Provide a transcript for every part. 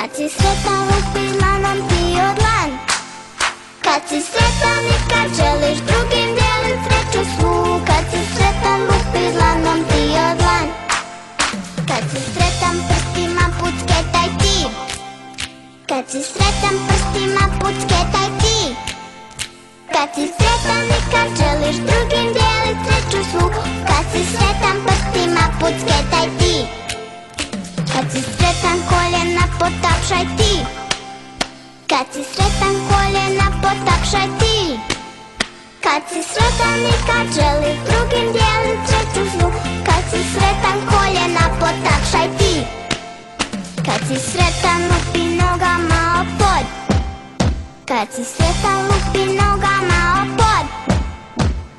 Kad si sretan lupi dlanom ti o dlan. Kad si sretan i kad želiš drugim dijelit sreću svu. Kad si sretan lupi dlanom ti o dlan. Kad si sretan prstima pucketaj ti. Kad si sretan prstima pucketaj ti. Kad si sretan i kad želiš drugim dijelit sreću svu. Kad si sretan prstima pucketaj ti. Kad si sretan koljena potapšaj ti. Kad si sretan koljena potapšaj ti. Kad si sretan i kad želiš drugim dijelit sreću svu. Kad si sretan koljena potapšaj ti. Kad si sretan lupi nogama o pod. Kad si sretan lupi nogama o pod.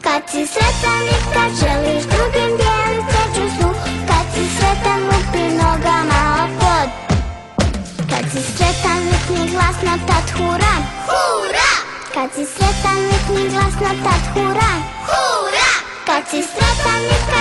Kad si sretan i kad želiš drugim dijelit sreću svu. Kad si sretan lupi nogama o pod. Kad si sretan vikni glasno tad hura. Hura! Kad si sretan vikni glasno tad hura. Hura! Kad si sretan i kad